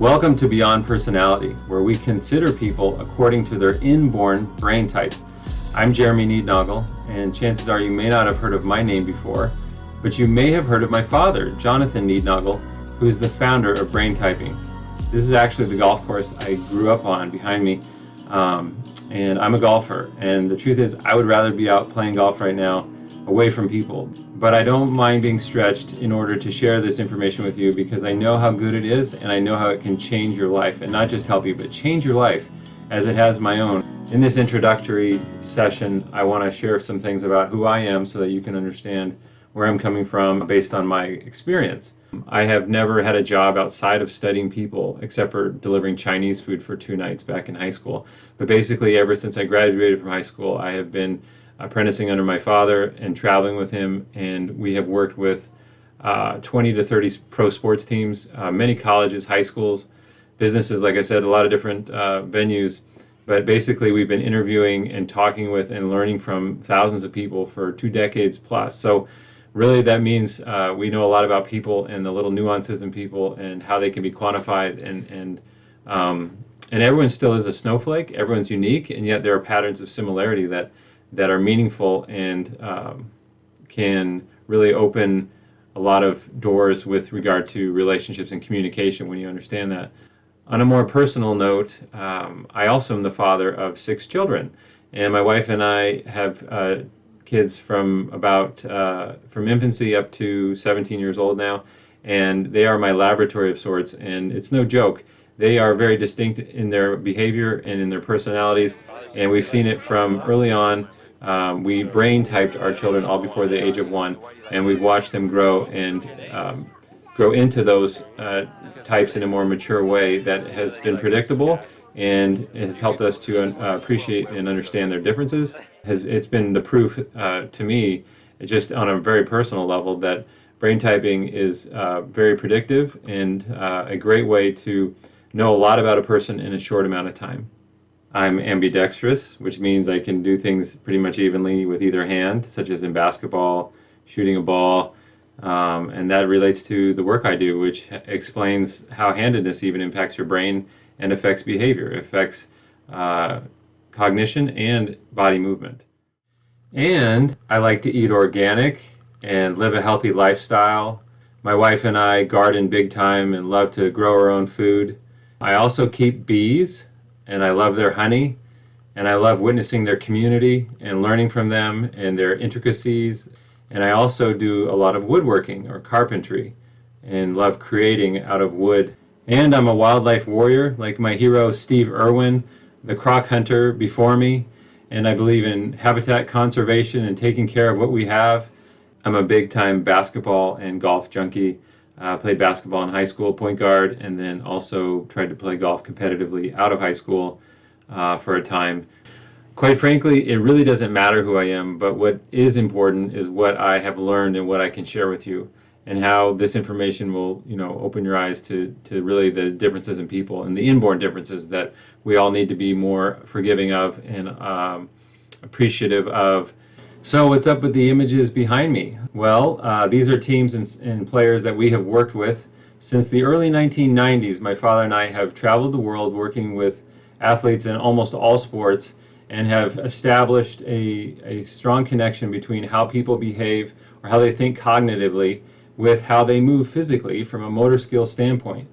Welcome to Beyond Personality, where we consider people according to their inborn brain type. I'm Jeremy Niednagel, and chances are you may not have heard of my name before, but you may have heard of my father, Jonathan Niednagel, who is the founder of Brain Typing. This is actually the golf course I grew up on behind me, and I'm a golfer, and the truth is I would rather be out playing golf right now away from people, but I don't mind being stretched in order to share this information with you because I know how good it is and I know how it can change your life, and not just help you, but change your life as it has my own. In this introductory session, I want to share some things about who I am so that you can understand where I'm coming from based on my experience. I have never had a job outside of studying people except for delivering Chinese food for 2 nights back in high school. But basically, ever since I graduated from high school, I have been apprenticing under my father and traveling with him, and we have worked with 20 to 30 pro sports teams, many colleges, high schools, businesses, like I said, a lot of different venues. But basically, we've been interviewing and talking with and learning from thousands of people for 2 decades plus. So really, that means we know a lot about people and the little nuances in people and how they can be quantified. And everyone still is a snowflake. Everyone's unique, and yet there are patterns of similarity that are meaningful and can really open a lot of doors with regard to relationships and communication when you understand that. On a more personal note, I also am the father of 6 children, and my wife and I have kids from infancy up to 17 years old now, and they are my laboratory of sorts, and it's no joke. They are very distinct in their behavior and in their personalities, and we've seen it from early on. We brain typed our children all before the age of 1, and we've watched them grow and grow into those types in a more mature way that has been predictable and has helped us to appreciate and understand their differences. It's been the proof to me, just on a very personal level, that brain typing is very predictive and a great way to know a lot about a person in a short amount of time. I'm ambidextrous, which means I can do things pretty much evenly with either hand, such as in basketball, shooting a ball, and that relates to the work I do, which explains how handedness even impacts your brain and affects behavior, affects cognition and body movement. And I like to eat organic and live a healthy lifestyle. My wife and I garden big time and love to grow our own food. I also keep bees, and I love their honey, and I love witnessing their community and learning from them and their intricacies. And I also do a lot of woodworking or carpentry and love creating out of wood. And I'm a wildlife warrior, like my hero Steve Irwin, the croc hunter before me, and I believe in habitat conservation and taking care of what we have. I'm a big-time basketball and golf junkie. Played basketball in high school, point guard, and then also tried to play golf competitively out of high school for a time. Quite frankly, it really doesn't matter who I am, but what is important is what I have learned and what I can share with you, and how this information will, open your eyes to really the differences in people and the inborn differences that we all need to be more forgiving of and appreciative of. So what's up with the images behind me? Well, these are teams and players that we have worked with since the early 1990s. My father and I have traveled the world working with athletes in almost all sports and have established a strong connection between how people behave or how they think cognitively with how they move physically from a motor skill standpoint.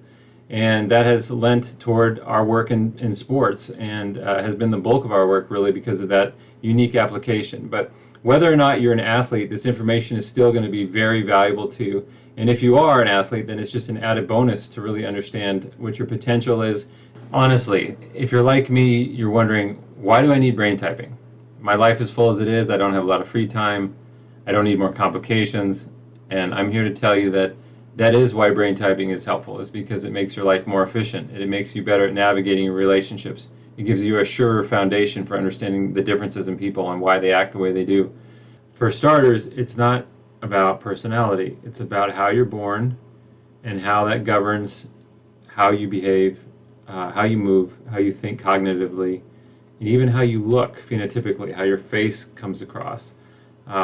And that has lent toward our work in sports and has been the bulk of our work, really, because of that unique application. But whether or not you're an athlete, this information is still going to be very valuable to you. And if you are an athlete, then it's just an added bonus to really understand what your potential is. Honestly, if you're like me, you're wondering, why do I need brain typing? My life is full as it is. I don't have a lot of free time. I don't need more complications. And I'm here to tell you that that is why brain typing is helpful. It's because it makes your life more efficient. It makes you better at navigating your relationships. It gives you a surer foundation for understanding the differences in people and why they act the way they do. For starters, it's not about personality. It's about how you're born and how that governs how you behave, how you move, how you think cognitively, and even how you look phenotypically, how your face comes across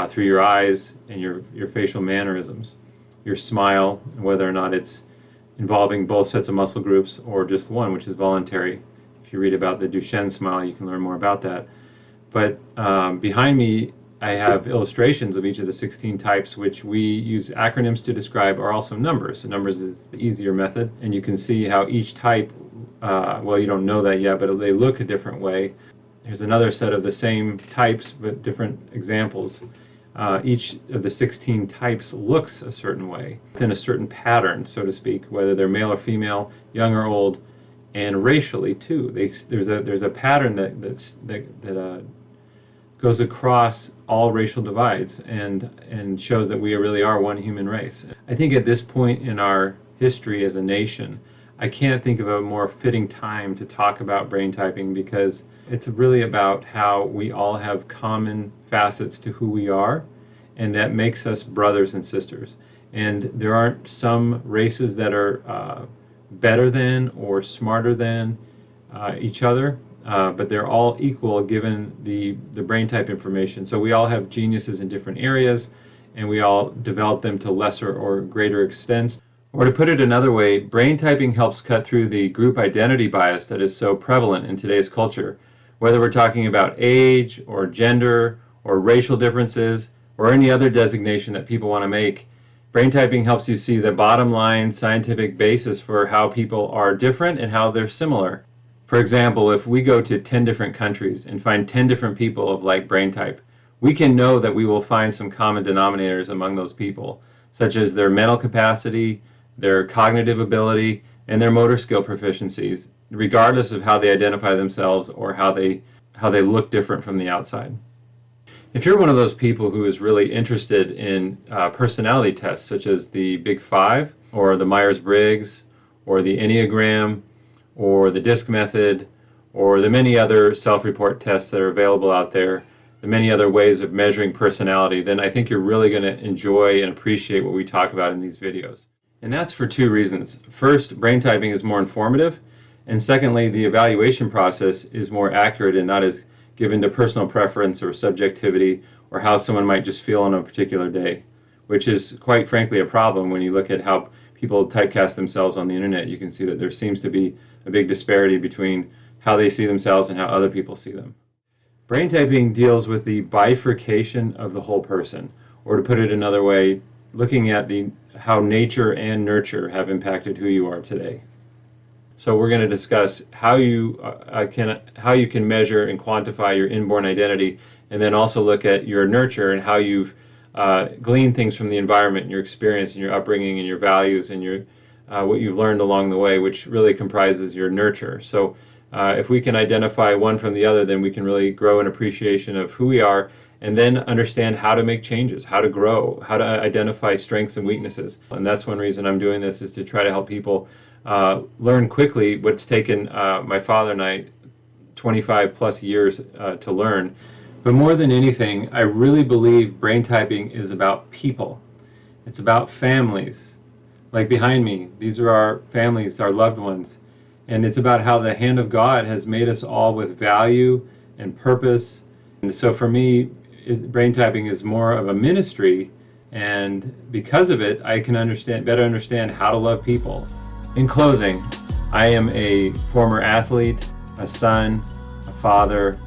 through your eyes and your facial mannerisms, your smile, whether or not it's involving both sets of muscle groups or just one, which is voluntary. If you read about the Duchenne smile, you can learn more about that. But behind me, I have illustrations of each of the 16 types, which we use acronyms to describe, are also numbers. So numbers is the easier method, and you can see how each type, well, you don't know that yet, but they look a different way. Here's another set of the same types, but different examples. Each of the 16 types looks a certain way, within a certain pattern, so to speak, whether they're male or female, young or old, and racially too. There's a pattern that goes across all racial divides and shows that we really are one human race. I think at this point in our history as a nation, I can't think of a more fitting time to talk about brain typing, because it's really about how we all have common facets to who we are, and that makes us brothers and sisters. And there aren't some races that are better than or smarter than each other, but they're all equal given the brain type information. So we all have geniuses in different areas, and we all develop them to lesser or greater extents. Or to put it another way, brain typing helps cut through the group identity bias that is so prevalent in today's culture. Whether we're talking about age or gender or racial differences or any other designation that people want to make, brain typing helps you see the bottom line scientific basis for how people are different and how they're similar. For example, if we go to 10 different countries and find 10 different people of like brain type, we can know that we will find some common denominators among those people, such as their mental capacity, their cognitive ability, and their motor skill proficiencies, regardless of how they identify themselves or how they look different from the outside. If you're one of those people who is really interested in personality tests, such as the Big Five, or the Myers-Briggs, or the Enneagram, or the DISC method, or the many other self-report tests that are available out there, the many other ways of measuring personality, then I think you're really going to enjoy and appreciate what we talk about in these videos. And that's for two reasons. First, brain typing is more informative, and secondly, the evaluation process is more accurate and not as given to personal preference or subjectivity or how someone might just feel on a particular day, which is quite frankly a problem when you look at how people typecast themselves on the internet. You can see that there seems to be a big disparity between how they see themselves and how other people see them. Brain typing deals with the bifurcation of the whole person, or to put it another way, looking at how nature and nurture have impacted who you are today. So we're going to discuss how you can measure and quantify your inborn identity, and then also look at your nurture and how you've gleaned things from the environment and your experience and your upbringing and your values and your what you've learned along the way, which really comprises your nurture. So if we can identify one from the other, then we can really grow an appreciation of who we are, and then understand how to make changes, how to grow, how to identify strengths and weaknesses. And that's one reason I'm doing this, is to try to help people learn quickly what's taken my father and I 25 plus years to learn. But more than anything, I really believe brain typing is about people. It's about families. Like behind me, these are our families, our loved ones. And it's about how the hand of God has made us all with value and purpose. And so for me, brain typing is more of a ministry, and because of it, I can better understand how to love people. In closing, I am a former athlete, a son, a father,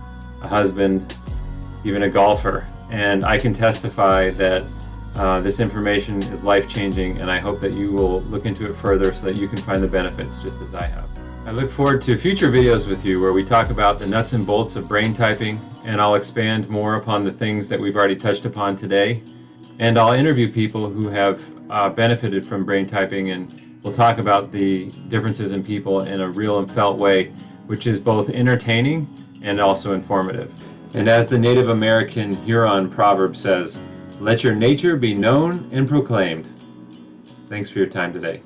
a husband, even a golfer, and I can testify that this information is life-changing, and I hope that you will look into it further so that you can find the benefits just as I have. I look forward to future videos with you where we talk about the nuts and bolts of brain typing, and I'll expand more upon the things that we've already touched upon today, and I'll interview people who have benefited from brain typing, and we'll talk about the differences in people in a real and felt way, which is both entertaining and also informative. And as the Native American Huron proverb says, let your nature be known and proclaimed. Thanks for your time today.